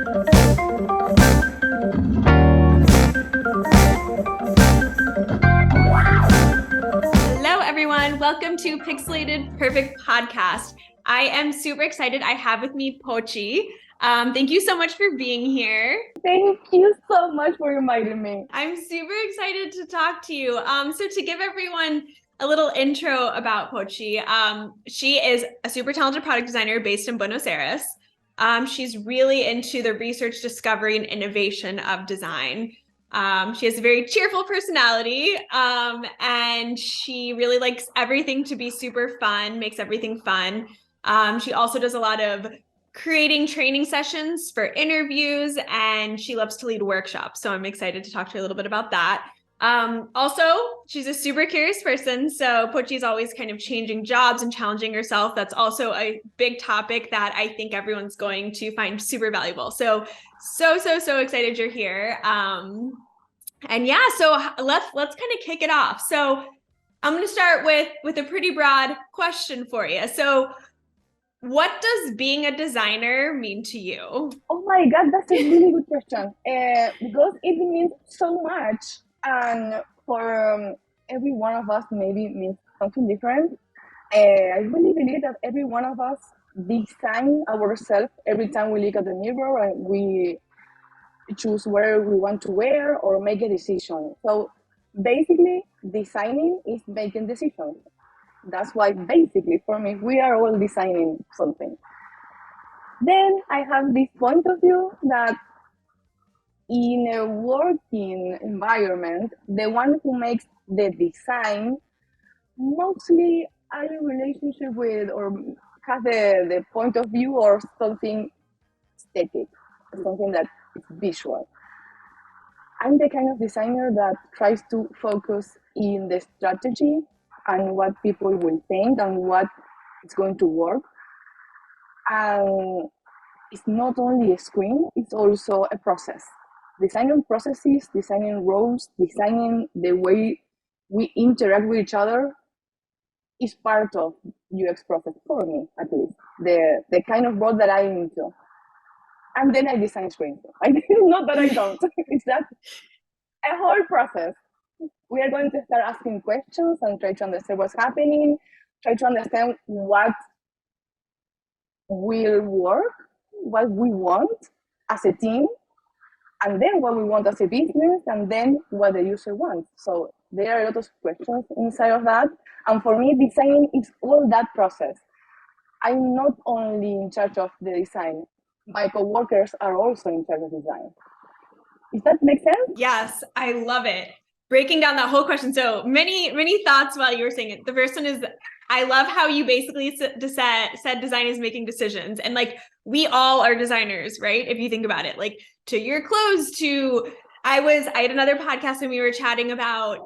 Hello, everyone. Welcome to Pixelated Perfect Podcast. I am super excited. I have with me Pochi. Thank you so much for being here. Thank you so much for inviting me. I'm super excited to talk to you. So to give everyone a little intro about Pochi, she is a super talented product designer based in Buenos Aires. She's really into the research, discovery, and innovation of design. She has a very cheerful personality, and she really likes everything to be super fun, makes everything fun. She also does a lot of creating training sessions for interviews, and she loves to lead workshops. So I'm excited to talk to her a little bit about that. Also, she's a super curious person. So Pochi's always kind of changing jobs and challenging herself. That's also a big topic that I think everyone's going to find super valuable. So excited you're here. And yeah, so let's kind of kick it off. So I'm going to start with a pretty broad question for you. So what does being a designer mean to you? Oh my God, that's a really good question. Because it means so much. And for every one of us, maybe means something different. I really believe that every one of us design ourselves every time we look at the mirror and we choose where we want to wear or make a decision. So basically, designing is making decisions. That's why basically for me, we are all designing something. Then I have this point of view that in a working environment, the one who makes the design mostly are in relationship with or has the point of view or something aesthetic, something that is visual. I'm the kind of designer that tries to focus in the strategy and what people will think and what is going to work. And it's not only a screen, it's also a process. Designing processes, designing roles, designing the way we interact with each other is part of UX process for me, at least. The kind of role that I'm into. And then I design screens. Not that I don't. It's that a whole process. We are going to start asking questions and try to understand what's happening, try to understand what will work, what we want as a team, and then what we want as a business, and then what the user wants. So there are a lot of questions inside of that. And for me, designing is all that process. I'm not only in charge of the design, my coworkers are also in charge of design. Does that make sense? Yes, I love it. Breaking down that whole question. So many thoughts while you were saying it. The first one is, I love how you basically said design is making decisions. And like, we all are designers, right? If you think about it, like to your clothes, I had another podcast and we were chatting about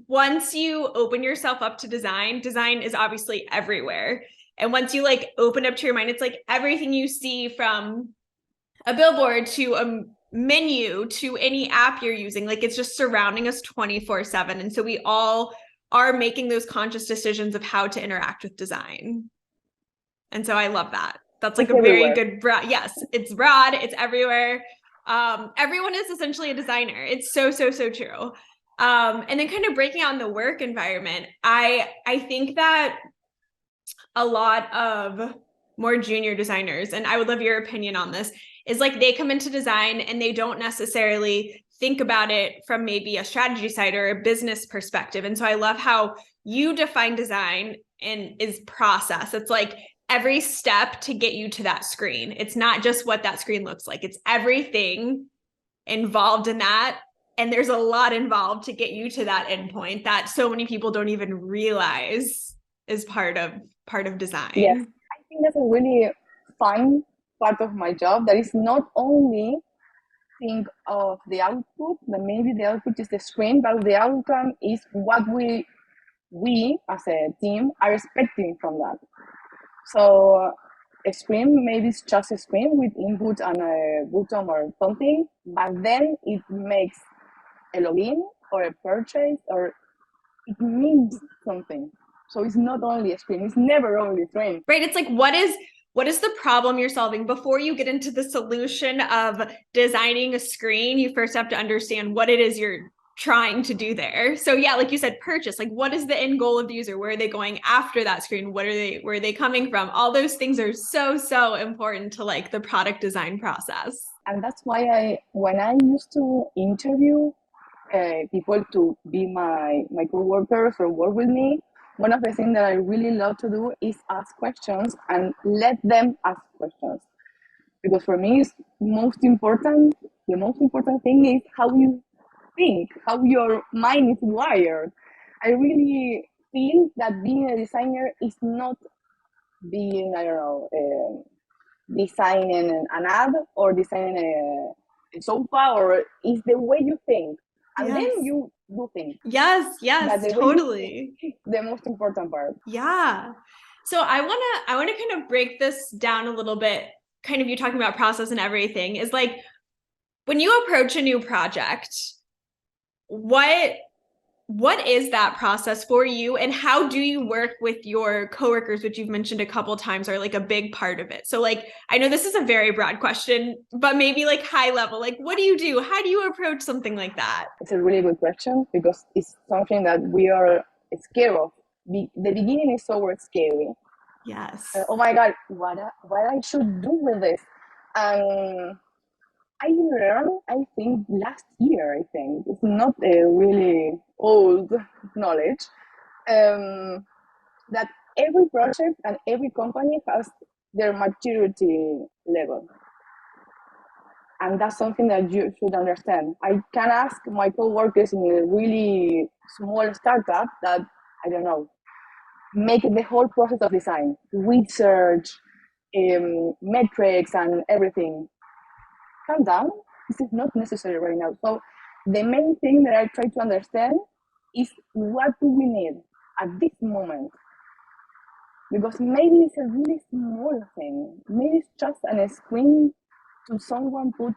once you open yourself up to design is obviously everywhere. And once you like open up to your mind, it's like everything you see from a billboard to a menu to any app you're using, like it's just surrounding us 24/7. And so we all are making those conscious decisions of how to interact with design. And so I love that. That's like a very good broad. Yes, it's broad. It's everywhere. Everyone is essentially a designer. It's so true. And then kind of breaking out in the work environment, I think that a lot of more junior designers, and I would love your opinion on this, is like they come into design and they don't necessarily think about it from maybe a strategy side or a business perspective. And so I love how you define design and is process. It's like every step to get you to that screen. It's not just what that screen looks like. It's everything involved in that. And there's a lot involved to get you to that endpoint that so many people don't even realize is part of design. Yes, I think that's a really fun part of my job. That is not only think of the output, that maybe the output is the screen, but the outcome is what we as a team are expecting from that. So a screen, maybe it's just a screen with input and a button or something, but then it makes a login or a purchase, or it means something. So it's not only a screen, it's never only a screen. Right. It's like, what is what is the problem you're solving? Before you get into the solution of designing a screen, you first have to understand what it is you're trying to do there. So yeah, like you said, purchase, like what is the end goal of the user? Where are they going after that screen? Where are they coming from? All those things are so important to like the product design process. And that's why when I used to interview people to be my coworkers or work with me, one of the things that I really love to do is ask questions and let them ask questions. Because for me, it's most important. The most important thing is how you think, how your mind is wired. I really feel that being a designer is not being, I don't know, designing an ad or designing a sofa, or it's the way you think. And Yes. then you do things. Yes, But the totally. The most important part. Yeah. So I wanna kind of break this down a little bit, kind of you talking about process and everything, is like when you approach a new project, what is that process for you, and how do you work with your coworkers, which you've mentioned a couple times are like a big part of it? So like, I know this is a very broad question, but maybe like high level, like what do you do? How do you approach something like that? It's a really good question because it's something that we are scared of. The beginning is so scary. Yes. Oh my God, what I should do with this? I learned, I think, last year, I think. It's not a really old knowledge. That every project and every company has their maturity level. And that's something that you should understand. I can ask my coworkers in a really small startup that, I don't know, make the whole process of design, research, metrics, and everything. Calm down. This is not necessary right now. So the main thing that I try to understand is what do we need at this moment? Because maybe it's a really small thing. Maybe it's just a screen to someone put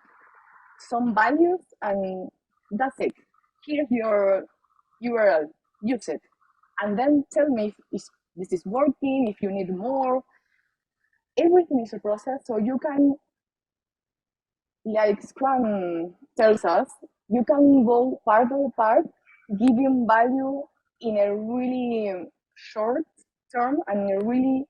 some values and that's it. Here's your URL. Use it. And then tell me if this is working, if you need more. Everything is a process, so you can, like Scrum tells us, you can go part by part, giving value in a really short term and in a really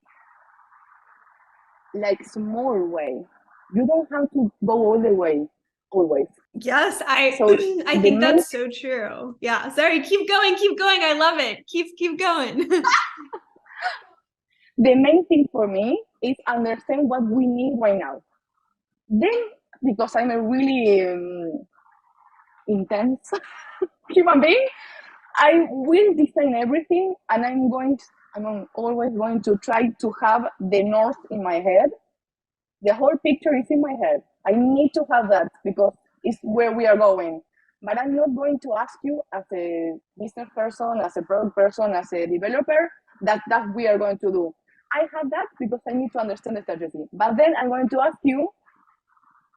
like small way. You don't have to go all the way, always. Yes, I think that's so true. Yeah, sorry, keep going. I love it. Keep going. The main thing for me is understand what we need right now. Then, because I'm a really intense human being, I will design everything, and I'm always going to try to have the north in my head. The whole picture is in my head. I need to have that because it's where we are going. But I'm not going to ask you as a business person, as a product person, as a developer, that we are going to do. I have that because I need to understand the strategy. But then I'm going to ask you,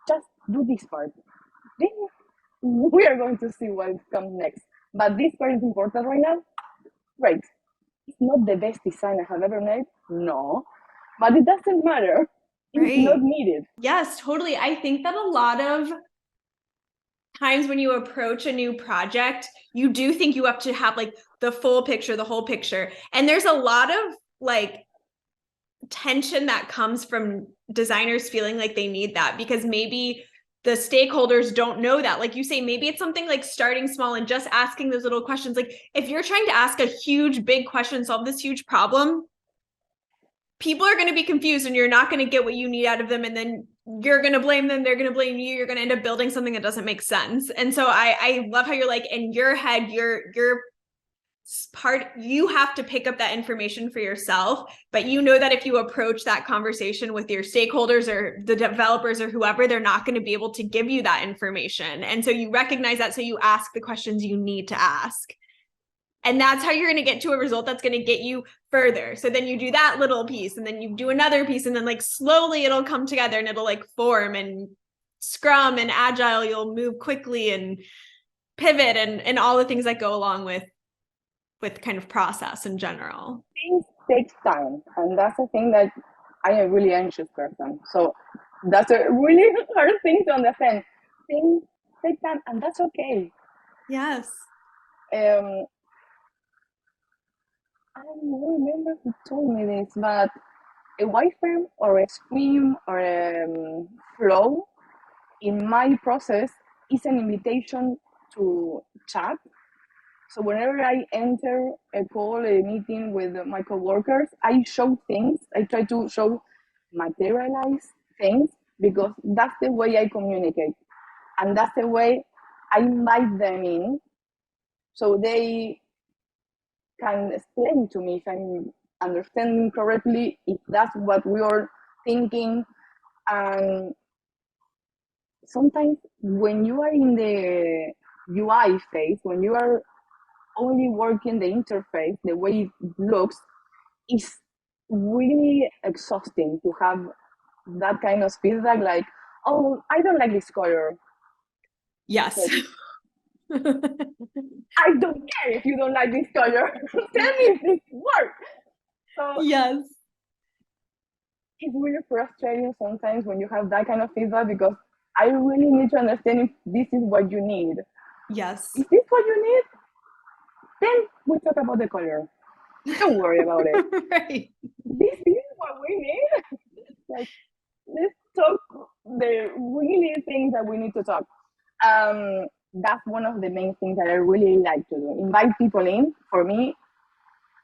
just do this part. Then we are going to see what comes next. But this part is important right now. Great. It's not the best design I have ever made. No. But it doesn't matter. It's not needed. Yes, totally. I think that a lot of times when you approach a new project, you do think you have to have like the full picture, the whole picture. And there's a lot of like tension that comes from designers feeling like they need that because maybe the stakeholders don't know that. Like you say, maybe it's something like starting small and just asking those little questions. Like if you're trying to ask a huge, big question, solve this huge problem, people are going to be confused and you're not going to get what you need out of them. And then you're going to blame them. They're going to blame you. You're going to end up building something that doesn't make sense. And so I love how you're like, in your head, you're you have to pick up that information for yourself, but you know that if you approach that conversation with your stakeholders or the developers or whoever, they're not going to be able to give you that information. And so you recognize that, so you ask the questions you need to ask. And that's how you're going to get to a result that's going to get you further. So then you do that little piece and then you do another piece and then like slowly it'll come together and it'll like form, and Scrum and Agile, you'll move quickly and pivot and all the things that go along with kind of process in general. Things take time. And that's the thing that I'm a really anxious person. So that's a really hard thing to understand. Things take time, and that's okay. Yes. Um, I don't remember who told me this, but a wireframe or a stream or a flow in my process is an invitation to chat. So whenever I enter a call, a meeting with my coworkers, I show things. I try to show materialize things because that's the way I communicate. And that's the way I invite them in so they can explain to me if I'm understanding correctly, if that's what we are thinking. And sometimes when you are in the UI phase, when you are only working the interface, the way it looks, it's really exhausting to have that kind of feedback like, oh, I don't like this color. Yes. Like, I don't care if you don't like this color. Tell me if this works. So yes. It's really frustrating sometimes when you have that kind of feedback because I really need to understand if this is what you need. Yes. If this is what you need, then we talk about the color. Don't worry about it. right. This is what we need. Like, let's talk the really things that we need to talk. That's one of the main things that I really like to do. Invite people in. For me,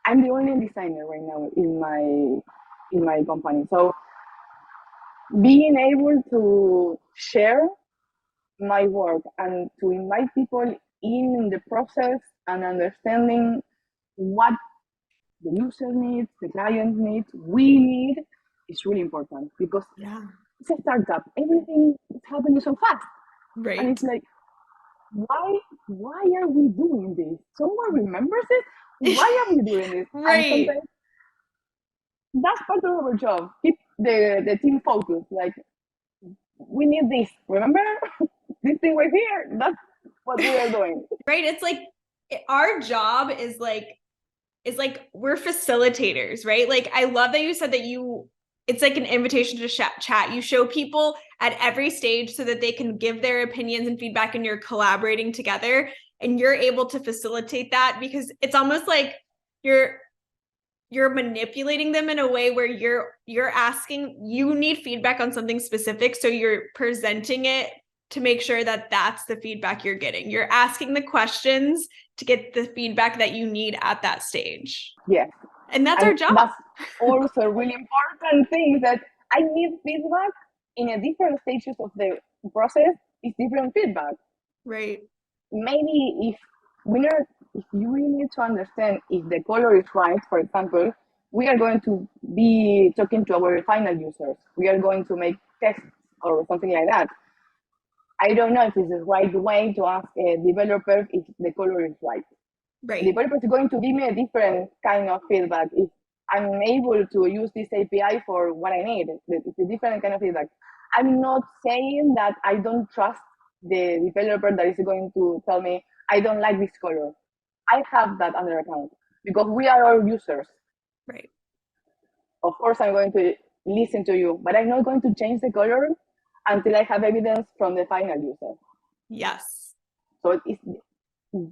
I'm the only designer right now in my company. So being able to share my work and to invite people in the process and understanding what the user needs, the client needs, we need is really important because it's a startup. Everything is happening so fast. Right. And it's like, why are we doing this? Someone remembers it? Why are we doing this? right. And sometimes that's part of our job. Keep the team focused. Like, we need this. Remember? This thing right here. That's what we are doing. Right. It's like our job is like we're facilitators, right? Like I love that you said that it's like an invitation to chat. You show people at every stage so that they can give their opinions and feedback and you're collaborating together and you're able to facilitate that because it's almost like you're manipulating them in a way where you're asking, you need feedback on something specific. So you're presenting it to make sure that that's the feedback you're getting. You're asking the questions to get the feedback that you need at that stage. Yes. And that's our job. That's also really important thing that I need feedback in a different stages of the process is different feedback. Right. Maybe if you really need to understand if the color is right, for example, we are going to be talking to our final users. We are going to make tests or something like that. I don't know if it's the right way to ask a developer if the color is right. Right. The developer is going to give me a different kind of feedback if I'm able to use this API for what I need. It's a different kind of feedback. I'm not saying that I don't trust the developer that is going to tell me, I don't like this color. I have that under account because we are all users. Right. Of course, I'm going to listen to you, but I'm not going to change the color until I have evidence from the final user. Yes. So it's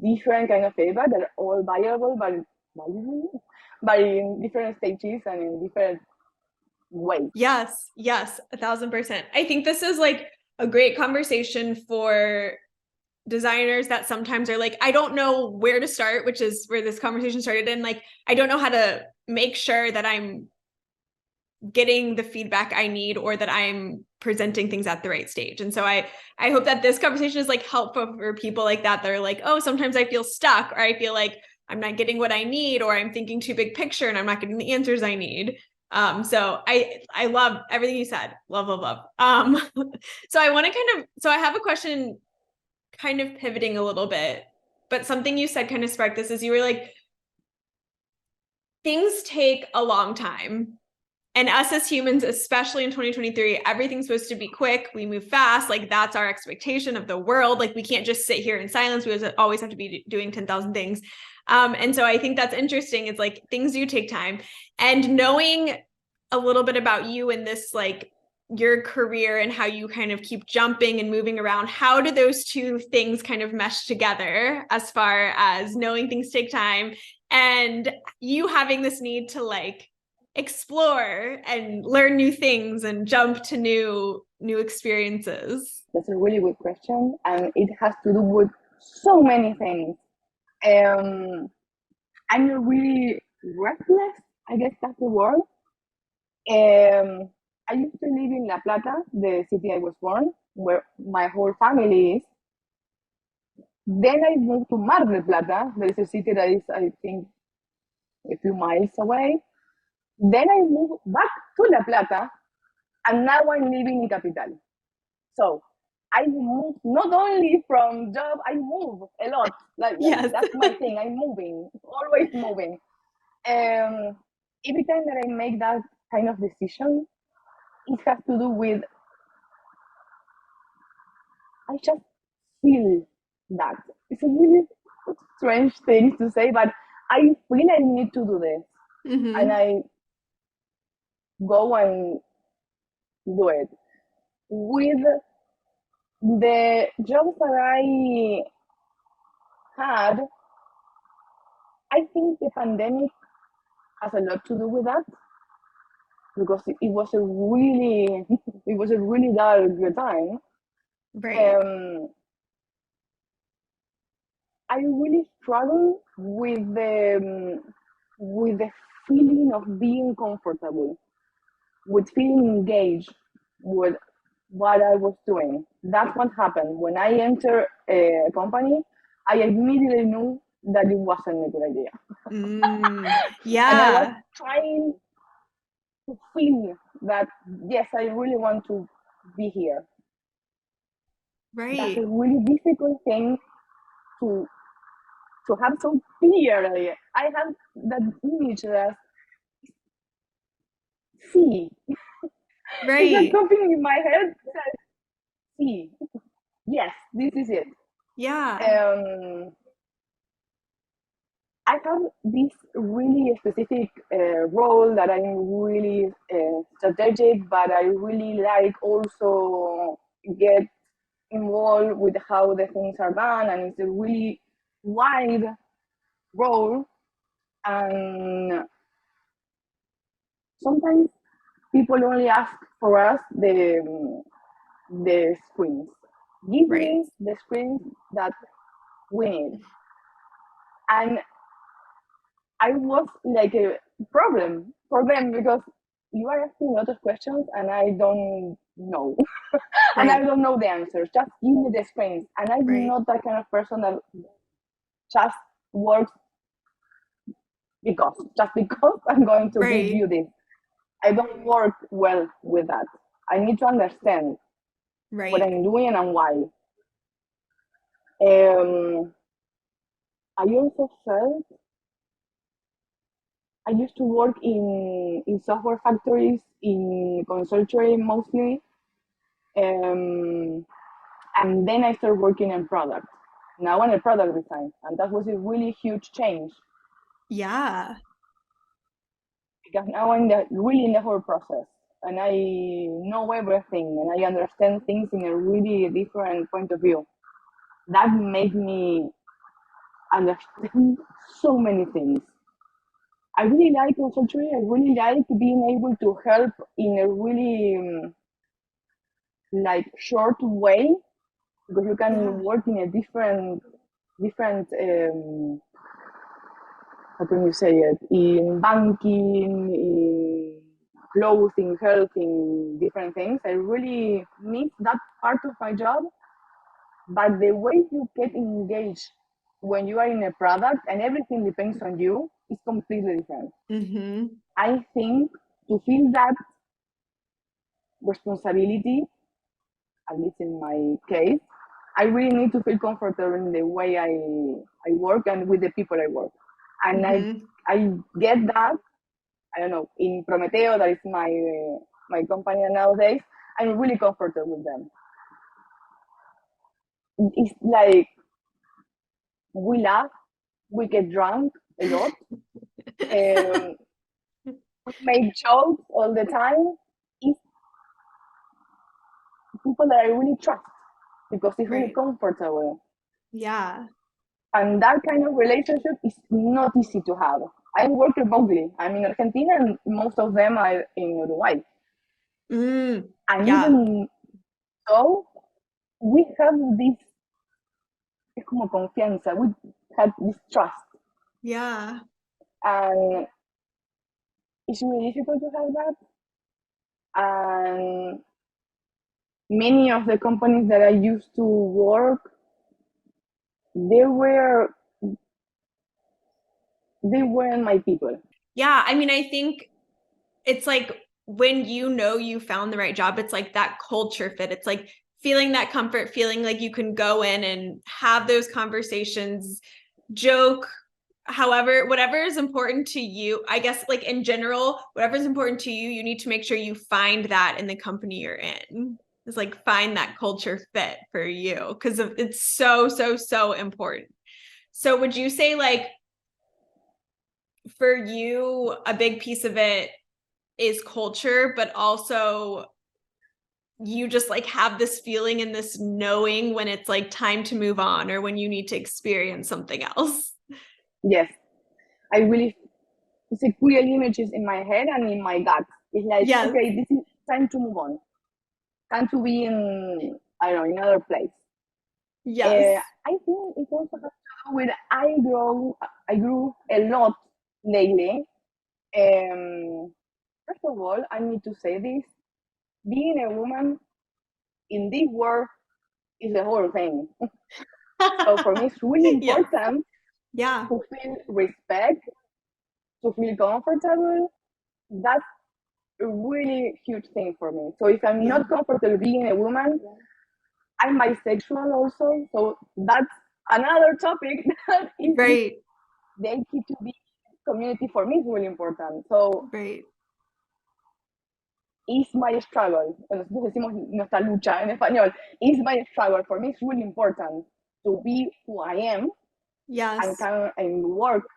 different kind of feedback that are all valuable, but in different stages and in different ways. Yes, 1,000%. I think this is like a great conversation for designers that sometimes are like, I don't know where to start, which is where this conversation started. And like, I don't know how to make sure that I'm getting the feedback I need or that I'm presenting things at the right stage. And so I hope that this conversation is like helpful for people like that are like, oh, sometimes I feel stuck or I feel like I'm not getting what I need or I'm thinking too big picture and I'm not getting the answers I need. So I love everything you said. Love. So I want to so I have a question kind of pivoting a little bit, but something you said kind of sparked this is you were like, things take a long time. And us as humans, especially in 2023, everything's supposed to be quick. We move fast. Like that's our expectation of the world. Like we can't just sit here in silence. We always have to be doing 10,000 things. And so I think that's interesting. It's like things do take time. And knowing a little bit about you and this, like, your career and how you kind of keep jumping and moving around. How do those two things kind of mesh together as far as knowing things take time and you having this need to like explore and learn new things and jump to new experiences? That's a really good question, and it has to do with so many things. I'm really restless, I guess that's the word. I used to live in La Plata, the city I was born, where my whole family is. Then I moved to Mar del Plata. There is a city that is, I think, a few miles away. Then I moved back to La Plata, and now I'm living in Capital. So I move not only from job, I move a lot. Like Yes. that's my thing. I'm moving, always moving. Every time that I make that kind of decision, it has to do with I just feel that. It's a really strange thing to say, but I feel I need to do this, and I go and do it. With the jobs that I had, I think the pandemic has a lot to do with that because it was a really it was a really dark time. Right. I really struggle with the feeling of being comfortable, with feeling engaged with what I was doing. That's what happened when I entered a company. I immediately knew that it wasn't a good idea. And I was Yeah. trying to feel that yes, I really want to be here. That's Right. a really difficult thing to have so clearly. I have that image that see. It's like Right. something in my head says see. Yes, this is it. Yeah. I have this really specific role that I'm really strategic, but I really like also get involved with how the things are done, and it's a really wide role. And sometimes people only ask for us the screens. Give Right. me the screens that we need, and I was like a problem for them because you are asking a lot of questions and I don't know. And I Right. don't know the answers. Just give me the screens. And I'm Right. not that kind of person that just works just because I'm going to give Right. you this. I don't work well with that. I need to understand what Right. I'm doing and why. Um, I also felt I used to work in software factories, in consultory mostly, um, and then I started working in product. Now I'm a product design, and that was a really huge change Yeah. because now I'm really in the whole process, and I know everything, and I understand things in a really different point of view. That made me understand so many things. I really like consulting. I really like being able to help in a really like short way because you can Yeah. work in a different how can you say it, in banking, in clothing, health, in different things. I really miss that part of my job, but the way you get engaged when you are in a product and everything depends on you is completely different. I think to feel that responsibility, at least in my case, I really need to feel comfortable in the way I work and with the people I work. And I get that, I don't know, in Prometeo, that is my company nowadays, I'm really comfortable with them. It's like we laugh, we get drunk a lot. Um, make jokes all the time is people that I really trust because it's really Right. comfortable. Yeah. And that kind of relationship is not easy to have. I work remotely. I'm in Argentina and most of them are in Uruguay. And Yeah. even so, we have this, es como confianza, we have this trust. Yeah. And it's really difficult to have that. And many of the companies that I used to work, they were they weren't my people. Yeah. I mean, I think it's like when you know you found the right job, it's like that culture fit. It's like feeling that comfort, feeling like you can go in and have those conversations, joke, however, whatever is important to you. I guess, like in general, whatever is important to you, you need to make sure you find that in the company you're in. It's like find that culture fit for you because it's so, so, so important. So would you say like for you, a big piece of it is culture, but also you just like have this feeling and this knowing when it's like time to move on or when you need to experience something else? Yes, I really see clear images in my head and in my gut. It's like, Yes. okay, this is time to move on, time to be in, I don't know, in another place. Yes. I think it also has to do with I grew a lot lately. First of all, I need to say this: being a woman in this world is the whole thing. So for me, it's really Yes. important Yeah. to feel respect, to feel comfortable. That's a really huge thing for me. So if I'm Yeah. not comfortable being a woman, I'm bisexual also. So that's another topic that is this Right. the LGBTQ community for me is really important. So Right. is my struggle. Nosotros decimos nuestra lucha en español. Is my struggle. For me, it's really important to be who I am and Yes. can and work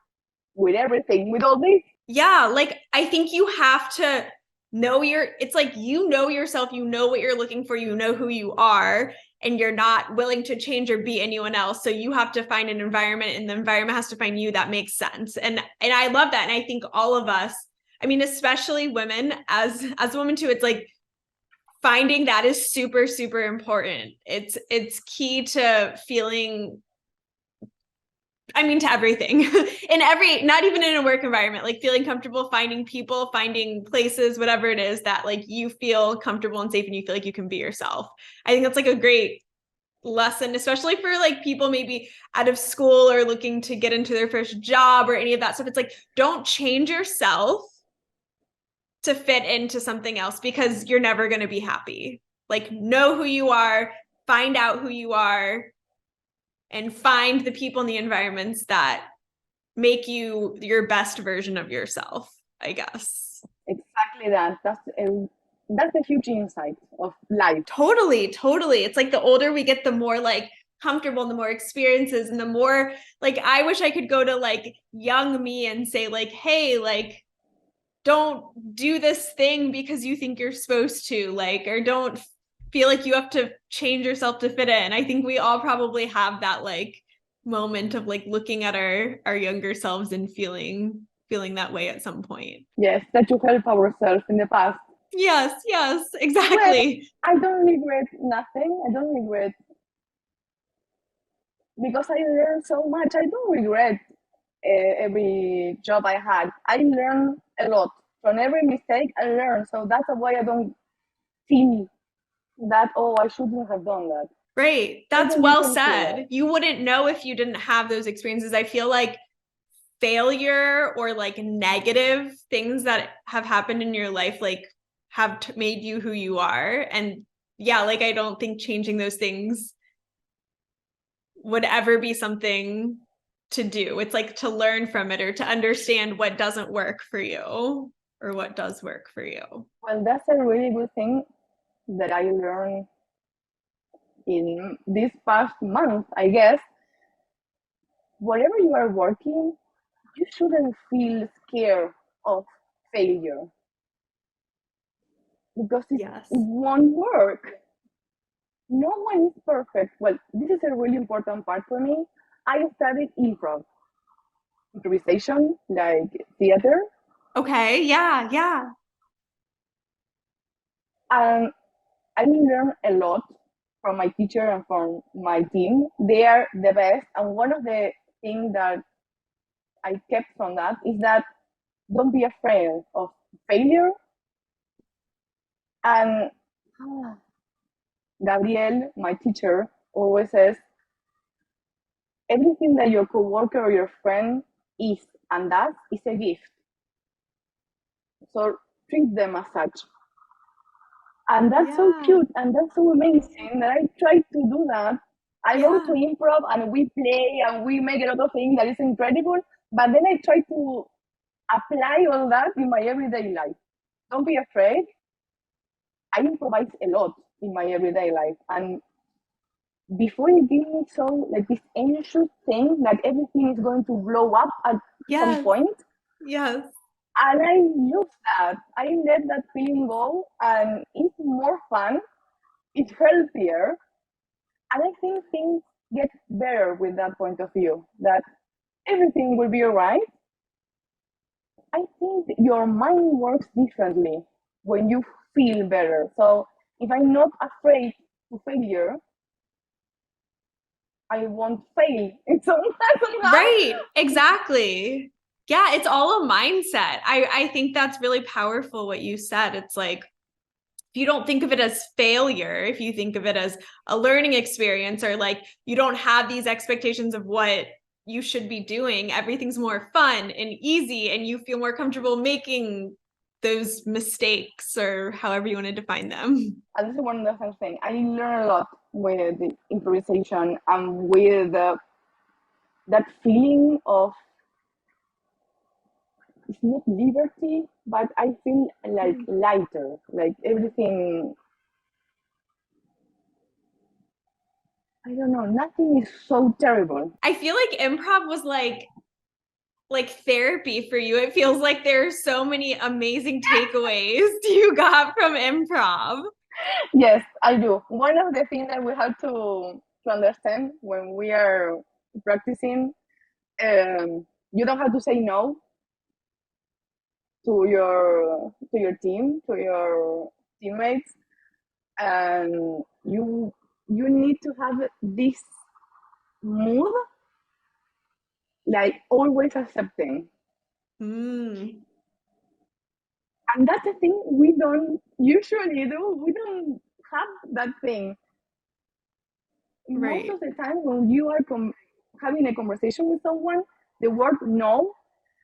with everything, with all this. Yeah, like I think you have to know it's like you know yourself, you know what you're looking for, you know who you are, and you're not willing to change or be anyone else. So you have to find an environment and the environment has to find you that makes sense. And I love that. And I think all of us, I mean, especially women as women too, it's like finding that is super, super important. It's key to feeling I mean, to everything in every, not even in a work environment, like feeling comfortable, finding people, finding places, whatever it is that like you feel comfortable and safe and you feel like you can be yourself. I think that's like a great lesson, especially for like people maybe out of school or looking to get into their first job or any of that stuff. It's like, don't change yourself to fit into something else because you're never going to be happy. Like, know who you are, find out who you are, and find the people and the environments that make you your best version of yourself, I guess. Exactly that. That's a huge insight of life. Totally, totally. It's like the older we get, the more like comfortable, the more experiences, and the more like I wish I could go to like young me and say, like, hey, like, don't do this thing because you think you're supposed to, like, or don't feel like you have to change yourself to fit in. I think we all probably have that like moment of like looking at our younger selves and feeling that way at some point. Yes, that to help ourselves in the past. Yes, yes, Well, exactly. I don't regret nothing. I don't regret because I learned so much. I don't regret every job I had. I learned a lot from every mistake. I learned, so that's why I don't feel that. Oh, I shouldn't have done that. Right. I That's don't well even feel that. said. You wouldn't know if you didn't have those experiences. I feel like failure or like negative things that have happened in your life like have made you who you are. And yeah, like I don't think changing those things would ever be something to do. It's like to learn from it or to understand what doesn't work for you or what does work for you. Well, that's a really good thing that I learned in this past month, I guess. Whatever you are working, you shouldn't feel scared of failure because Yes. it won't work. No one is perfect. Well, this is a really important part for me. I studied improvisation, like theater, Okay. Yeah. Yeah. and I learned a lot from my teacher and from my team. They are the best, and one of the things that I kept from that is that don't be afraid of failure. And Gabriel, my teacher, always says everything that your coworker or your friend is and does is a gift. So treat them as such. And that's so Yeah. cute and that's so amazing that I try to do that. I go to Yeah. improv and we play and we make a lot of things that is incredible, but then I try to apply all that in my everyday life. Don't be afraid. I improvise a lot in my everyday life. And before you give me so like this anxious thing that everything is going to blow up at some Yes. point, Yes. and I use that. I let that feeling go, and it's more fun. It's healthier, and I think things get better with that point of view. That everything will be alright. I think your mind works differently when you feel better. So if I'm not afraid to failure, I won't fail in somehow. Right. Exactly. Yeah. It's all a mindset. I think that's really powerful what you said. It's like, if you don't think of it as failure, if you think of it as a learning experience, or like you don't have these expectations of what you should be doing, everything's more fun and easy, and you feel more comfortable making those mistakes, or however you want to define them. And this is one of the things I learn a lot with the improvisation and with that feeling of it's not liberty, but I feel like lighter, like everything. I don't know, nothing is so terrible. I feel like improv was like therapy for you. It feels like there are so many amazing takeaways you got from improv. Yes, I do. One of the things that we have to understand when we are practicing, you don't have to say no to your team, to your teammates, and you need to have this mood like always accepting. Mm, And that's the thing we don't usually do. We don't have that thing. Most right. of the time, when you are having a conversation with someone, the word no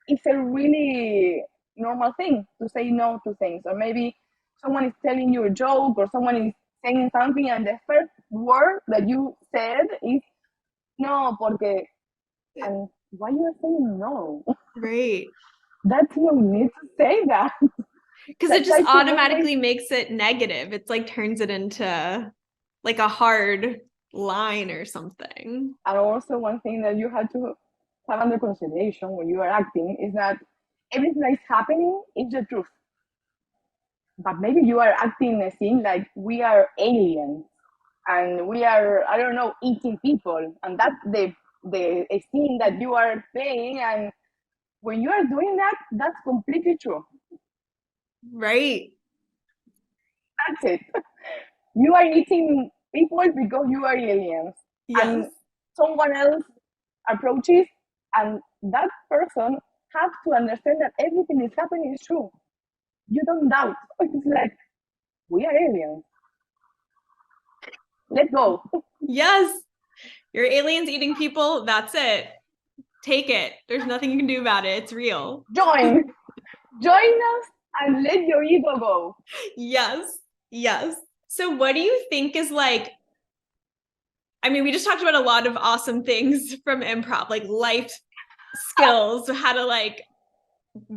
is a really normal thing to say no to things. Or maybe someone is telling you a joke or someone is saying something, and the first word that you said is no, porque, and why you are saying no? Right. That's no need to say that. Because I it just try to always, automatically makes it negative. It's like turns it into like a hard line or something. and also one thing that you have to have under consideration when you are acting is that everything that is happening is the truth. But maybe you are acting a scene like we are aliens and we are, I don't know, eating people, and that's the a scene that you are playing, and when you are doing that, that's completely true. Right. That's it. You are eating people because you are aliens, Yes. and someone else approaches, and that person has to understand that everything is happening is true. You don't doubt. It's like we are aliens. Let go. Yes. You're aliens eating people. That's it. Take it. There's nothing you can do about it. It's real. Join. Join us and let your ego go. Yes. Yes. So, what do you think is like, I mean, we just talked about a lot of awesome things from improv, like life skills, how to like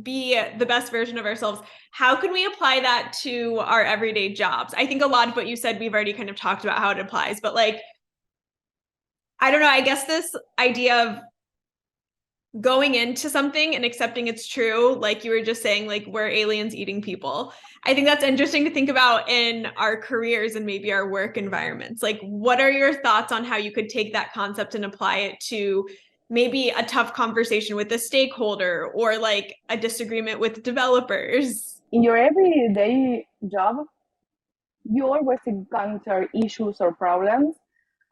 be the best version of ourselves. How can we apply that to our everyday jobs? I think a lot of what you said, we've already kind of talked about how it applies, but like, I don't know, I guess this idea of going into something and accepting it's true, like you were just saying, like we're aliens eating people. I think that's interesting to think about in our careers and maybe our work environments. Like, what are your thoughts on how you could take that concept and apply it to maybe a tough conversation with a stakeholder or like a disagreement with developers? In your everyday job, you always encounter issues or problems,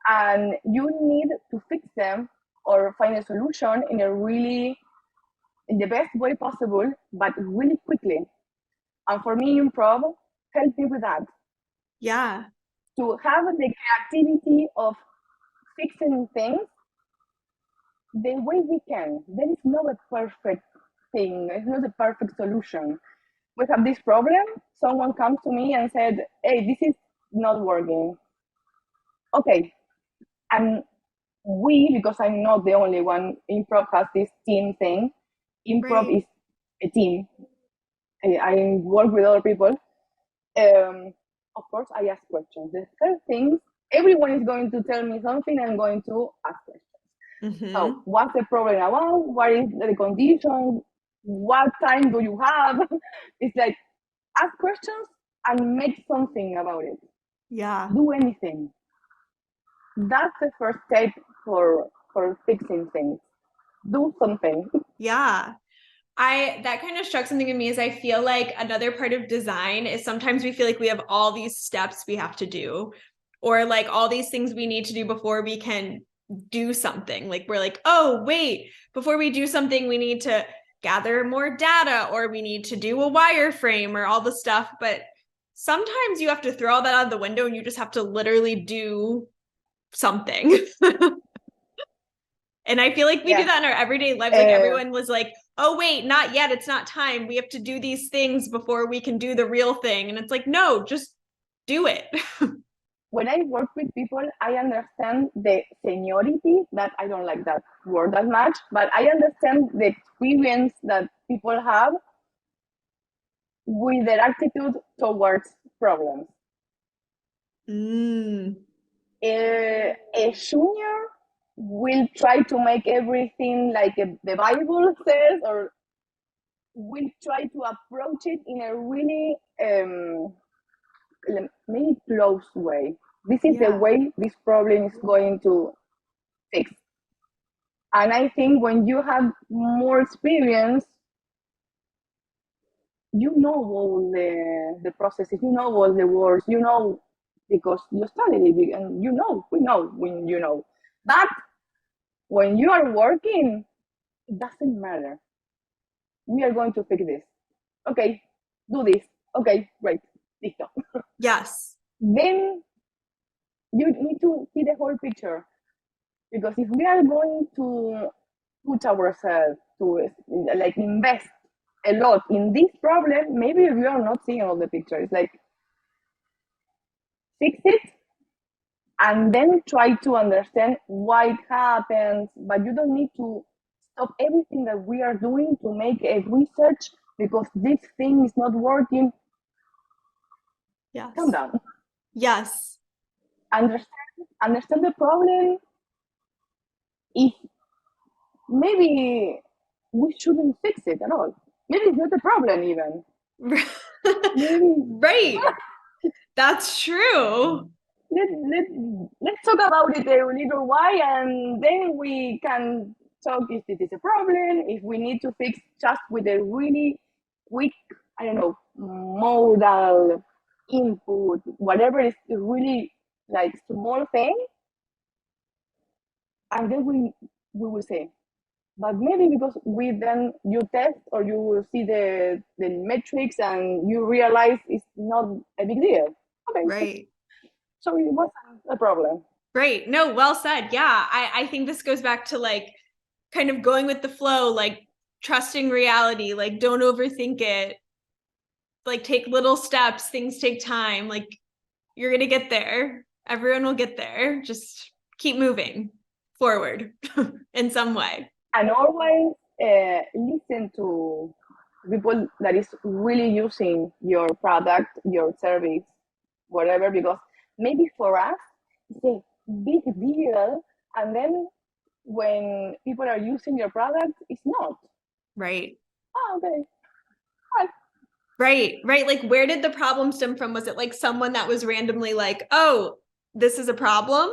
and you need to fix them or find a solution in the best way possible, but really quickly. And for me, improv helped me with that. Yeah. To have the creativity of fixing things the way we can. There is not a perfect thing, it's not a perfect solution. We have this problem, someone comes to me and said, hey, this is not working. Okay, and because I'm not the only one, improv has this team thing. Improv Right. is a team. I work with other people. Of course, I ask questions. The first thing, everyone is going to tell me something, I'm going to ask questions. So, Mm-hmm. what's the problem about? What is the condition? What time do you have? It's like ask questions and make something about it. Yeah. Do anything. That's the first step for fixing things. Do something. Yeah. That kind of struck something in me is I feel like another part of design is sometimes we feel like we have all these steps we have to do, or like all these things we need to do before we can do something. Like we're like, oh, wait, before we do something, we need to gather more data or we need to do a wireframe or all the stuff. But sometimes you have to throw all that out of the window and you just have to literally do something. And I feel like we do Yeah. that in our everyday lives. Like everyone was like, oh, wait, not yet. It's not time. We have to do these things before we can do the real thing. And it's like, no, just do it. When I work with people, I understand the seniority, that I don't like that word that much, but I understand the experience that people have with their attitude towards problems. Mm, A junior will try to make everything like the Bible says, or will try to approach it in a really maybe close way. This is the yeah. way this problem is going to fix. And I think when you have more experience, you know all the processes, you know all the words, you know, because you studied it and you know, we know when you know. But when you are working, it doesn't matter. We are going to fix this. Okay, do this. Okay, great. Listo. Yes. Then you need to see the whole picture. Because if we are going to put ourselves to like invest a lot in this problem, maybe we are not seeing all the picture. It's like fix it and then try to understand why it happens. But you don't need to stop everything that we are doing to make a research because this thing is not working. Yes. Calm down. Yes. Understand the problem. If maybe we shouldn't fix it at all. Maybe it's not a problem even. Maybe Right. That's true. let, let, let's talk about it a little while and then we can talk if it is a problem, if we need to fix just with a really quick, I don't know, modal input, whatever is really like small thing, and then we will say. But maybe because we then you test or you will see the metrics and you realize it's not a big deal. Okay, Right. so it wasn't a problem. Right. No, well said. Yeah. I think this goes back to like kind of going with the flow, like trusting reality, like don't overthink it, like take little steps, things take time, like you're going to get there. Everyone will get there. Just keep moving forward in some way. And always listen to people that is really using your product, your service, whatever, because maybe for us it's a big deal, and then when people are using your product, it's not. Right. Oh, okay. Fine. Right. Like, where did the problem stem from? Was it like someone that was randomly like, oh, this is a problem?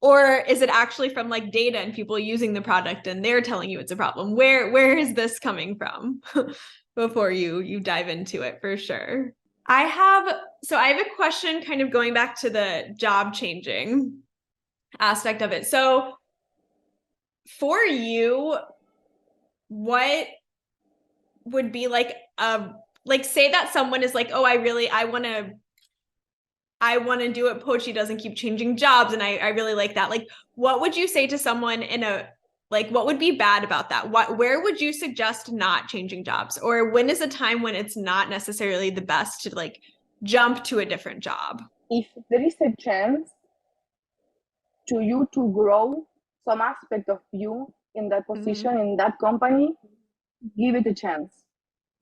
Or is it actually from like data and people using the product and they're telling you it's a problem? Where is this coming from? Before you dive into it for sure. I have a question kind of going back to the job changing aspect of it. So for you, what would be like say that someone is like, oh, I want to do it. Pochi doesn't keep changing jobs. And I really like that. Like, what would you say to someone what would be bad about that? Where would you suggest not changing jobs? Or when is a time when it's not necessarily the best to like jump to a different job? If there is a chance to you to grow some aspect of you in that position, in that company, give it a chance.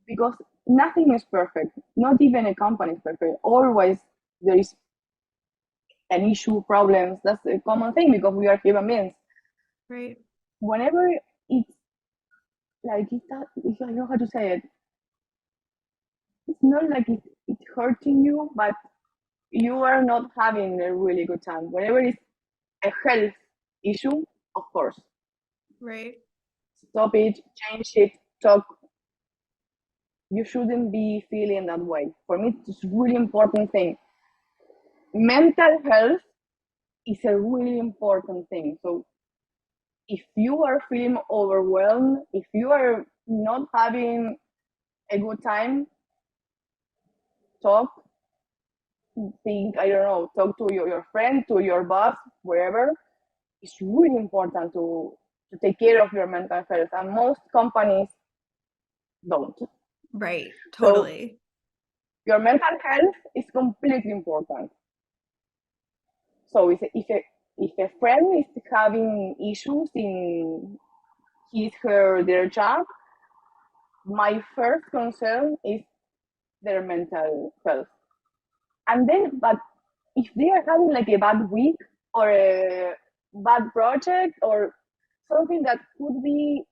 Because nothing is perfect. Not even a company is perfect. Always there is an issue, problems. That's a common thing because we are human beings. Right. Whenever it's like I don't know how to say it. It's not like it's hurting you, but you are not having a really good time. Whenever it's a health issue, of course, Right. stop it, change it, talk. You shouldn't be feeling that way. For me, it's a really important thing. Mental health is a really important thing. So if you are feeling overwhelmed, if you are not having a good time, talk, think, I don't know, talk to your friend, to your boss, wherever. It's really important to take care of your mental health. And most companies don't. Right. So Totally. your mental health is completely important. So if a friend is having issues in his, her, their job, my first concern is their mental health. And then, but if they are having like a bad week or a bad project or something that could be,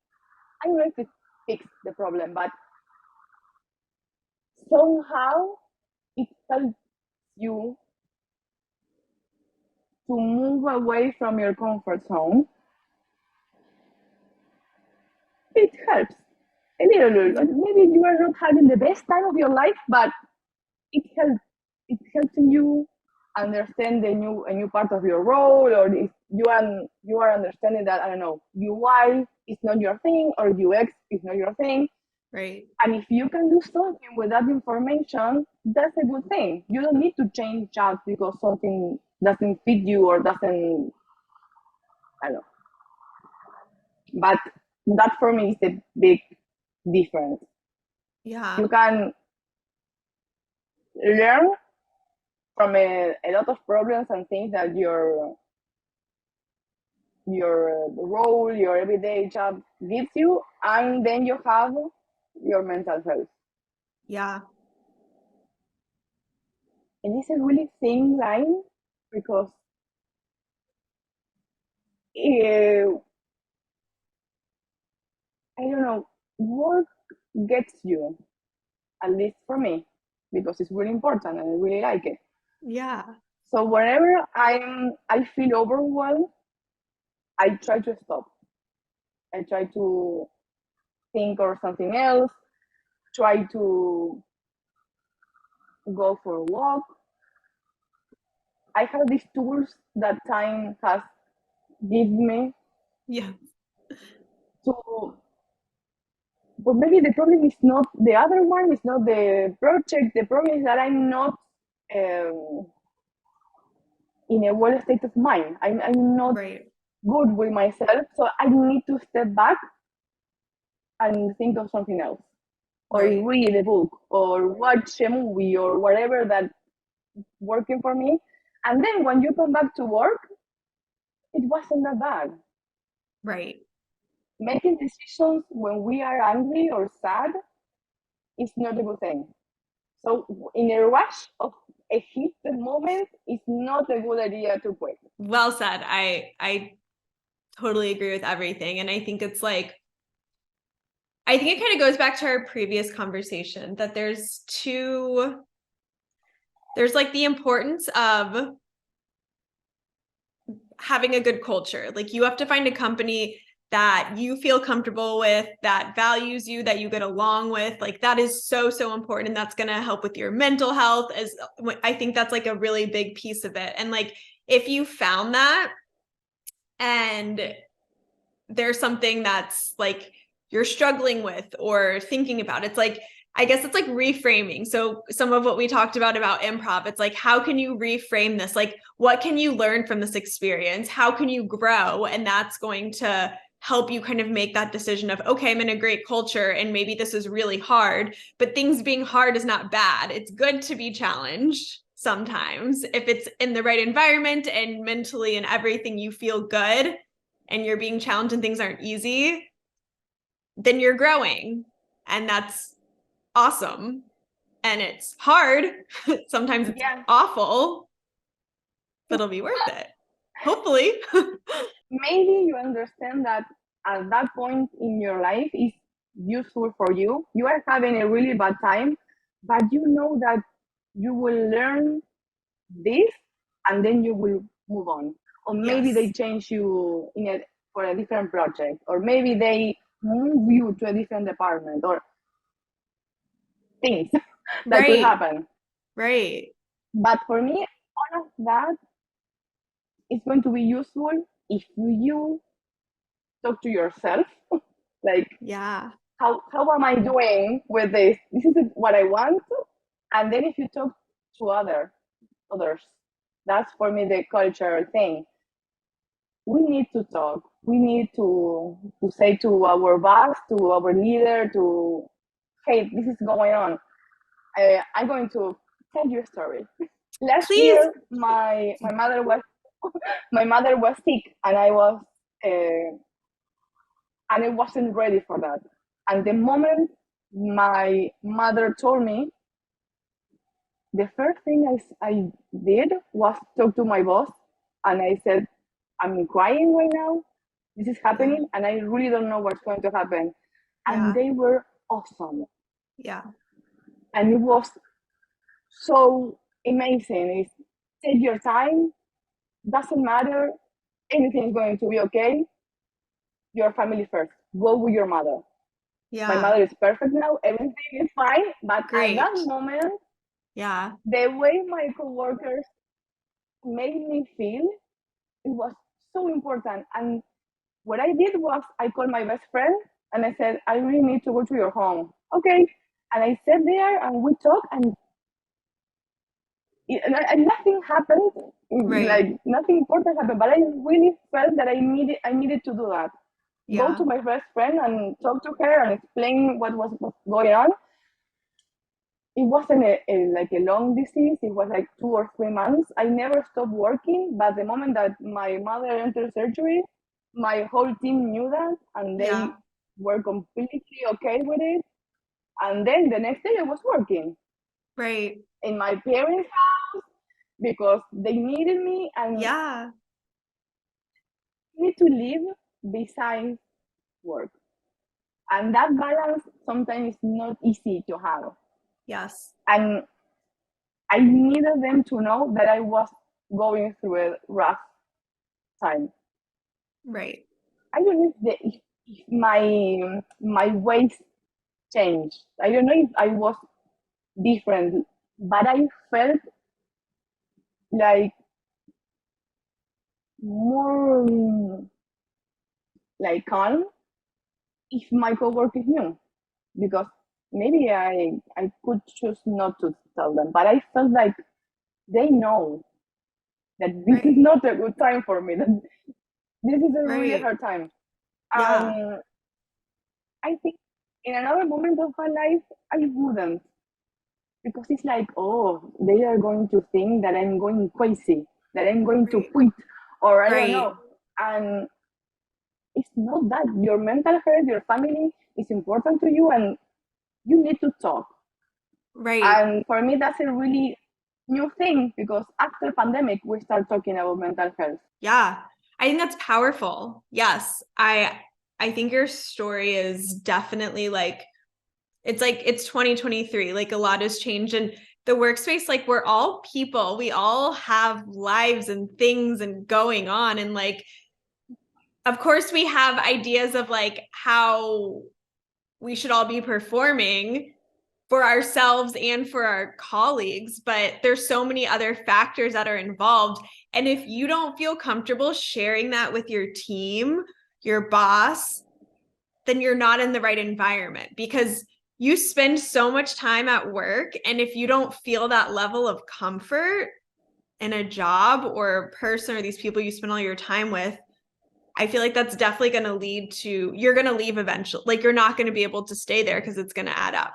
I don't know if it fixes the problem, but somehow it helps you to move away from your comfort zone. It helps a little. Maybe you are not having the best time of your life, but it helps. It helps you understand a new part of your role, or if you are understanding that I don't know UI is not your thing or UX is not your thing. Right. And if you can do something with that information, that's a good thing. You don't need to change jobs because something doesn't fit you or doesn't, I don't know. But that for me is a big difference. Yeah. You can learn from a lot of problems and things that your role, your everyday job gives you, and then you have your mental health. Yeah. And it's a really thin line because uh, I don't know, work gets you, at least for me, because it's really important and I really like it. Yeah. So whenever I feel overwhelmed, I try to stop. I try to think or something else, try to go for a walk. I have these tools that time has given me Yeah. to, but maybe the problem is not the other one, it's not the project. The problem is that I'm not um, in a well state of mind. I'm not Right. good with myself, so I need to step back and think of something else, or Right. read a book, or watch a movie, or whatever that working for me. And then when you come back to work, it wasn't that bad. Right. Making decisions when we are angry or sad is not a good thing. So in a rush of a heated moment, it's not a good idea to quit. Well said. I totally agree with everything. And I think it's like, I think it kind of goes back to our previous conversation that there's like the importance of having a good culture. Like you have to find a company that you feel comfortable with, that values you, that you get along with. Like that is so, so important. And that's going to help with your mental health. As I think that's like a really big piece of it. And like, if you found that and there's something that's like you're struggling with or thinking about, it's like, I guess it's like reframing. So some of what we talked about improv, it's like, how can you reframe this? Like, what can you learn from this experience? How can you grow? And that's going to help you kind of make that decision of, okay, I'm in a great culture and maybe this is really hard, but things being hard is not bad. It's good to be challenged sometimes. If it's in the right environment and mentally and everything, you feel good and you're being challenged and things aren't easy, then you're growing. And that's awesome. And it's hard. Sometimes it's Yeah. awful, but it'll be worth it. Hopefully. Maybe you understand that at that point in your life is useful for you. You are having a really bad time, but you know that you will learn this and then you will move on. Or maybe they Yes. change you for a different project, or maybe they move you to a different department, or things that could Right. happen. Right. But for me, all of that is going to be useful if you talk to yourself, like, Yeah. how am I doing with this? This is what I want. And then if you talk to others, that's for me the cultural thing. We need to talk. We need to say to our boss, to our leader, to, hey, this is going on. I'm going to tell you a story. Last Please. year, my mother was my mother was sick, and I wasn't ready for that. And the moment my mother told me, the first thing I did was talk to my boss, and I said, I'm crying right now. This is Yeah. happening, and I really don't know what's going to happen. And Yeah. they were awesome. Yeah. And it was so amazing. It's, take your time, doesn't matter, anything is going to be okay. Your family first. Go with your mother. My Yeah. mother is perfect now, everything is fine. But at that Great. moment, Yeah. the way my coworkers made me feel, it was so important. And what I did was I called my best friend and I said, I really need to go to your home. Okay. And I sat there and we talked, and nothing happened, Right. like nothing important happened, but I really felt that I needed to do that. Go Yeah. to my best friend and talk to her and explain what was going on. It wasn't like a long disease. It was like 2 or 3 months. I never stopped working, but the moment that my mother entered surgery, my whole team knew that, and they Yeah. were completely okay with it. And then the next day, I was working Right. in my parents' house because they needed me, and Yeah. need to live besides work. And that balance sometimes is not easy to have. Yes. And I needed them to know that I was going through a rough time. Right. I don't know if my ways changed. I don't know if I was different, but I felt like more like calm if my coworkers knew, because maybe I could choose not to tell them, but I felt like they know that this is Right. not a good time for me. That this is a really Right. hard time. Yeah. And I think in another moment of my life, I wouldn't, because it's like, oh, they are going to think that I'm going crazy, that I'm going to Right. quit, or I don't Right. know. And it's not that. Your mental health, your family is important to you, and you need to talk. Right. And for me, that's a really new thing, because after pandemic, we start talking about mental health. Yeah. I think that's powerful. Yes. I think your story is definitely like it's 2023. Like a lot has changed, and the workspace, like we're all people. We all have lives and things and going on. And like, of course, we have ideas of like how we should all be performing for ourselves and for our colleagues, but there's so many other factors that are involved. And if you don't feel comfortable sharing that with your team, your boss, then you're not in the right environment, because you spend so much time at work. And if you don't feel that level of comfort in a job or a person or these people you spend all your time with, I feel like that's definitely going to lead to, you're going to leave eventually. Like you're not going to be able to stay there because it's going to add up.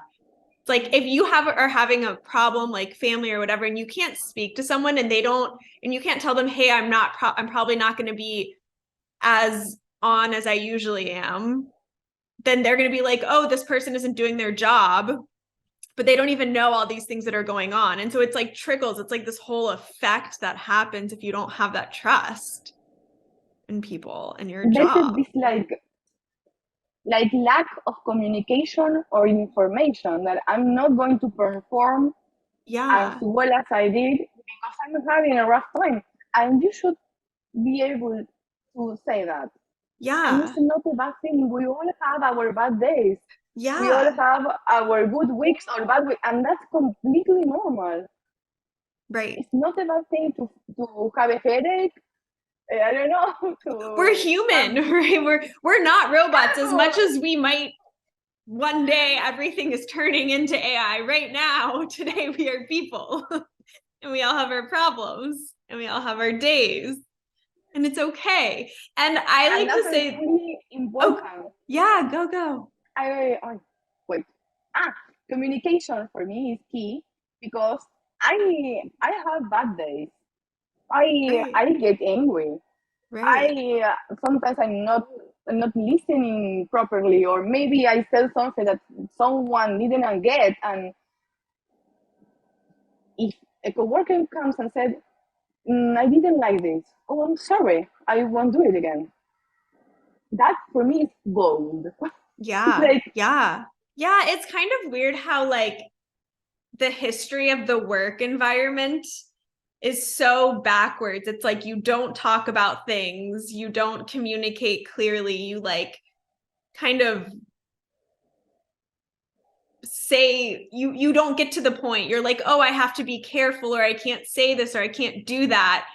It's like if you are having a problem, like family or whatever, and you can't speak to someone and and you can't tell them, hey, I'm probably not going to be as on as I usually am, then they're going to be like, oh, this person isn't doing their job, but they don't even know all these things that are going on. And so it's like trickles. It's like this whole effect that happens if you don't have that trust in people and your job. This like lack of communication or information that I'm not going to perform as well as I did because I'm having a rough time. And you should be able to say that. And it's not a bad thing. We all have our bad days. We all have our good weeks or bad weeks, and that's completely normal. Right. It's not a bad thing to have a headache. I don't know. We're human, right? We're not robots. As much as we might one day, everything is turning into AI. Right now, today we are people, and we all have our problems, and we all have our days, and it's okay. And I like to say, really important. Oh, yeah, go. Wait. Communication for me is key because I have bad days. I get angry. Right. Sometimes I'm not listening properly, or maybe I said something that someone didn't get, and if a coworker comes and said, I didn't like this. Oh, I'm sorry. I won't do it again. That for me is gold. Yeah. Yeah. It's kind of weird how like the history of the work environment is so backwards. It's like you don't talk about things, you don't communicate clearly, you like kind of say you don't get to the point. You're like, oh, I have to be careful, or I can't say this, or I can't do that,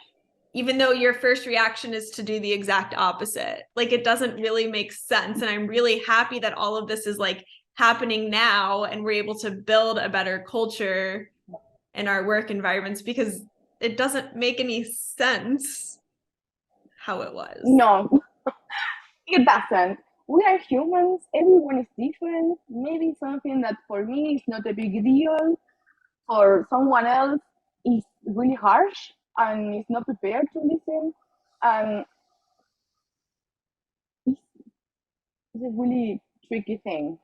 even though your first reaction is to do the exact opposite. Like it doesn't really make sense. And I'm really happy that all of this is like happening now and we're able to build a better culture in our work environments, because it doesn't make any sense how it was. No, it doesn't. We are humans. Everyone is different. Maybe something that for me is not a big deal, for someone else is really harsh and is not prepared to listen. And it's a really tricky thing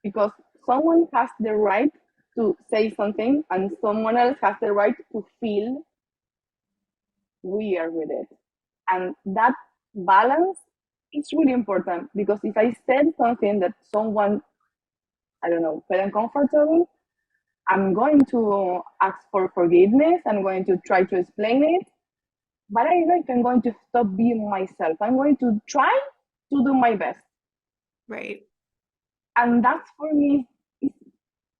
because someone has the right to say something and someone else has the right to feel weird with it. And that balance is really important because if I said something that someone, I don't know, felt uncomfortable, I'm going to ask for forgiveness. I'm going to try to explain it. But I don't know if I'm going to stop being myself. I'm going to try to do my best. Right. And that's for me is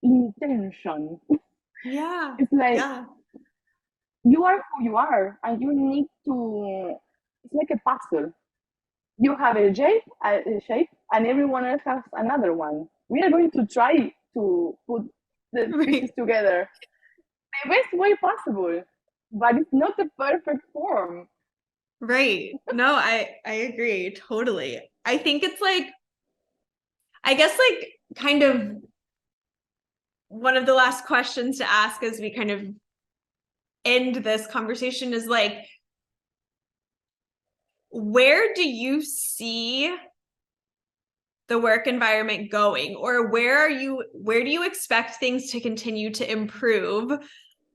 intention. Yeah. It's like you are who you are, and you need to. It's like a puzzle. You have a shape, and everyone else has another one. We are going to try to put the pieces together the best way possible, but it's not the perfect form. Right. No, I agree totally. I think it's like, I guess like kind of one of the last questions to ask as we kind of end this conversation is like, where do you see the work environment going, or where do you expect things to continue to improve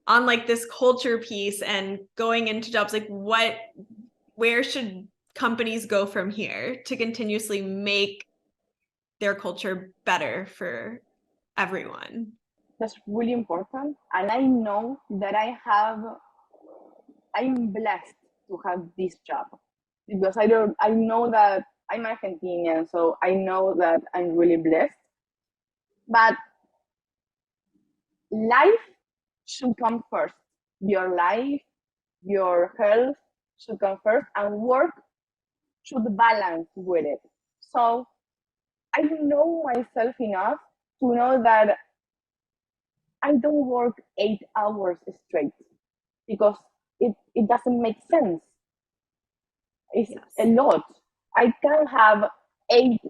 on like this culture piece and going into jobs? Like what where should companies go from here to continuously make their culture better for everyone? That's really important. And I know that I'm blessed to have this job because I know that I'm Argentinian, so I know that I'm really blessed. But life should come first. Your life, your health should come first, and work should balance with it. So I know myself enough to know that I don't work 8 hours straight because it doesn't make sense. It's Yes. a lot. I can have 8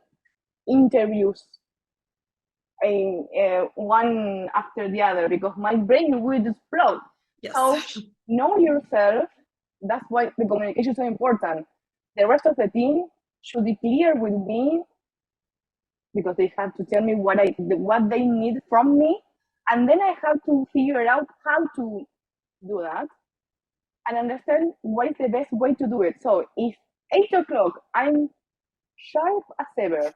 interviews one after the other because my brain will explode. Yes. So know yourself. That's why the communication is so important. The rest of the team should be clear with me because they have to tell me what they need from me, and then I have to figure out how to do that and understand what is the best way to do it. So if 8 o'clock I'm sharp as ever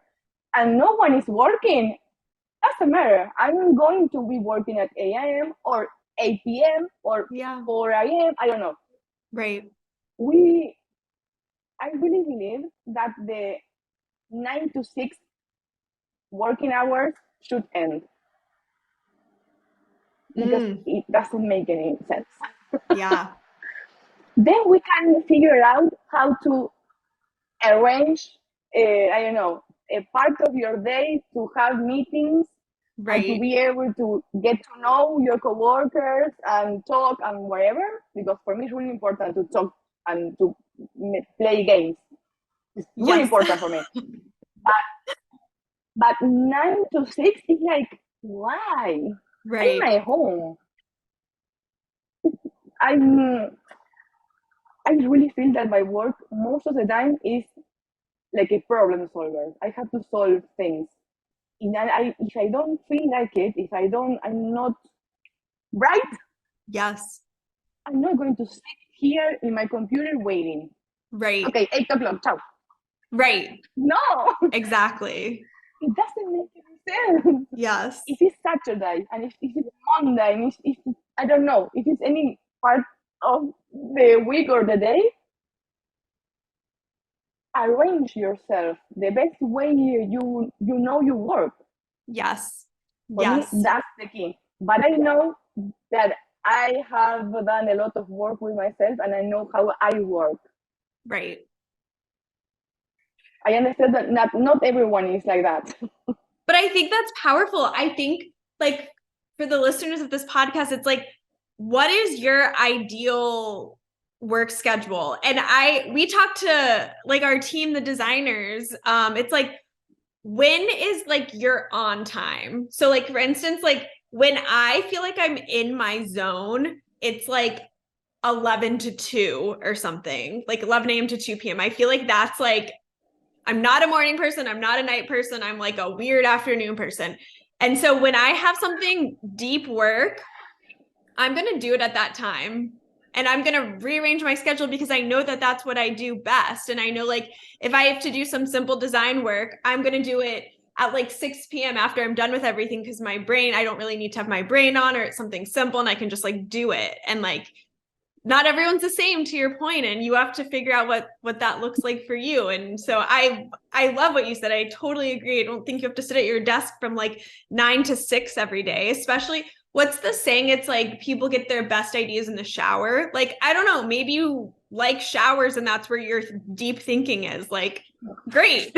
and no one is working, doesn't matter. I'm going to be working at 8 a.m. or 8 p.m. or 4 a.m. I don't know. Right. I really believe that the 9 to 6 working hours should end because it doesn't make any sense. Yeah. Then we can figure out how to arrange, I don't know, a part of your day to have meetings and to be able to get to know your coworkers and talk and whatever. Because for me, it's really important to talk and to play games. It's really important for me. But 9 to 6 is like, why? Right. I'm at home. I really feel that my work most of the time is like a problem solver. I have to solve things. And if I don't feel like it, I'm not right. Yes. I'm not going to sit here in my computer waiting. Right. Okay, 8 o'clock, ciao. Right. No. Exactly. It doesn't make any sense. Yes. If it's Saturday and if it's Monday and if I don't know, if it's any part of the week or the day, arrange yourself the best way you know you work. Yes. For me, that's the key. But I know that I have done a lot of work with myself and I know how I work. Right. I understand that not everyone is like that. But I think that's powerful. I think, like, for the listeners of this podcast, it's like, what is your ideal work schedule? And we talked to like our team, the designers. It's like, when is like your on time? So, like, for instance, like when I feel like I'm in my zone, it's like 11 to 2 or something, like 11 a.m. to 2 p.m. I feel like that's like, I'm not a morning person. I'm not a night person. I'm like a weird afternoon person. And so when I have something deep work, I'm going to do it at that time. And I'm going to rearrange my schedule because I know that that's what I do best. And I know, like, if I have to do some simple design work, I'm going to do it at like 6 p.m. after I'm done with everything because I don't really need to have my brain on, or it's something simple and I can just like do it. And like, not everyone's the same, to your point, and you have to figure out what that looks like for you. And so I love what you said. I totally agree. I don't think you have to sit at your desk from like 9 to 6 every day, especially, what's the saying? It's like people get their best ideas in the shower. Like, I don't know, maybe you like showers and that's where your deep thinking is. Like, great.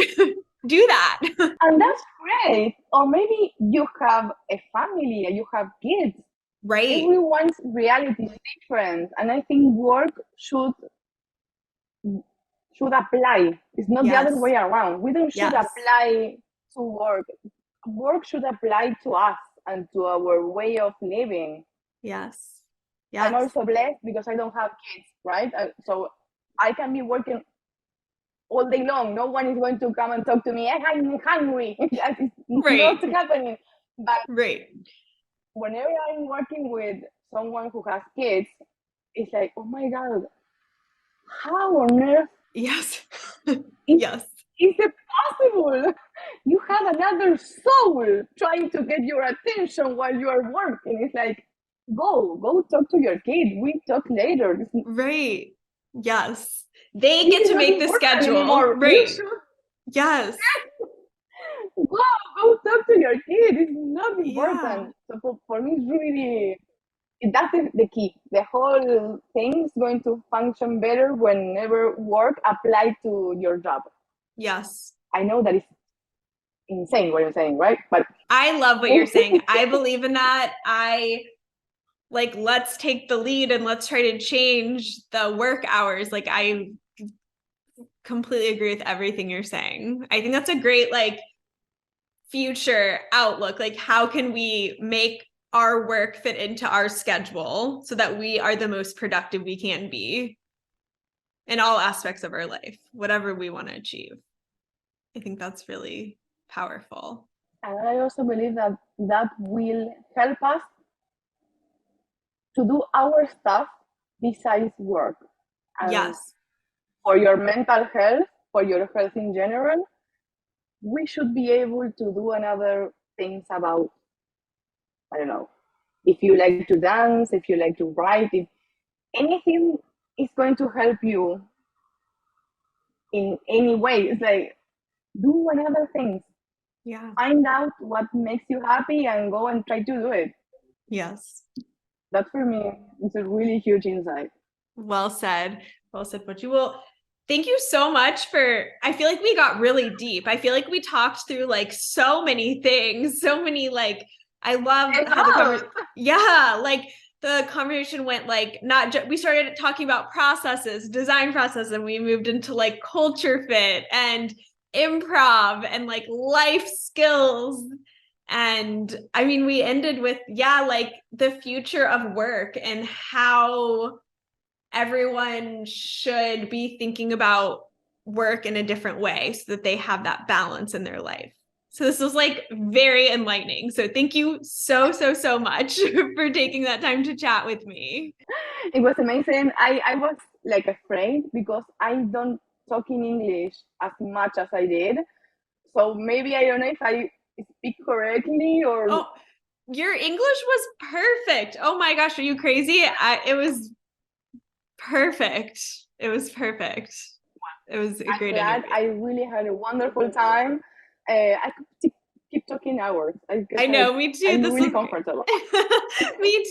Do that. And that's great. Or maybe you have a family and you have kids. Right. Everyone's reality is different. And I think work should apply. It's not the other way around. We don't should apply to work. Work should apply to us and to our way of living. Yes. I'm also blessed because I don't have kids, right? So I can be working all day long. No one is going to come and talk to me. I'm hungry. That is not happening. But whenever I'm working with someone who has kids, it's like, oh my God, how on earth Yes. is, Yes. is it possible? You have another soul trying to get your attention while you are working. It's like, go talk to your kid. We talk later. Right. Yes. They This get is to not make the important schedule. anymore. You Right. should Yes. go talk to your kid. It's not Yeah. important. So for me, it's really that's the key. The whole thing is going to function better whenever work applied to your job. Yes. I know that it's insane what you're saying, right? But I love what you're saying. I believe in that. Let's take the lead and let's try to change the work hours. Like, I completely agree with everything you're saying. I think that's a great, like, future outlook. Like, how can we make our work fit into our schedule so that we are the most productive we can be in all aspects of our life, whatever we want to achieve? I think that's really powerful. and I also believe that that will help us to do our stuff besides work. And Yes. for your mental health, for your health in general, we should be able to do another things about, I don't know, if you like to dance, if you like to write, if anything is going to help you in any way. It's like, do another things. Yeah. Find out what makes you happy and go and try to do it. Yes. That for me is a really huge insight. Well said. Well said, Pochi. Well, thank you so much I feel like we got really deep. I feel like we talked through like so many things, so many, like, I love how the conversation went, like, not just, we started talking about processes, design process, and we moved into like culture fit and improv and like life skills. And I mean, we ended with, like the future of work and how everyone should be thinking about work in a different way so that they have that balance in their life. So this was like very enlightening. So thank you so much for taking that time to chat with me. It was amazing. I was like afraid because I don't talk in English as much as I did. So maybe I don't know if I speak correctly or Oh, your English was perfect. Oh my gosh, are you crazy? It was perfect. It was perfect. It was a I'm great glad. interview. I really had a wonderful time. I could keep talking hours. I guess I know, me too. I'm This really is great. comfortable. Me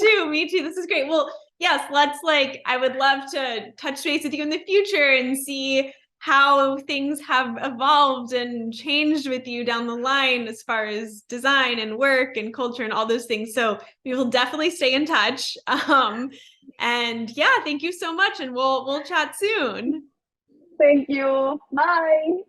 too. This is great. Well, yes, I would love to touch base with you in the future and see how things have evolved and changed with you down the line as far as design and work and culture and all those things. So we will definitely stay in touch. And yeah, thank you so much. And we'll chat soon. Thank you. Bye.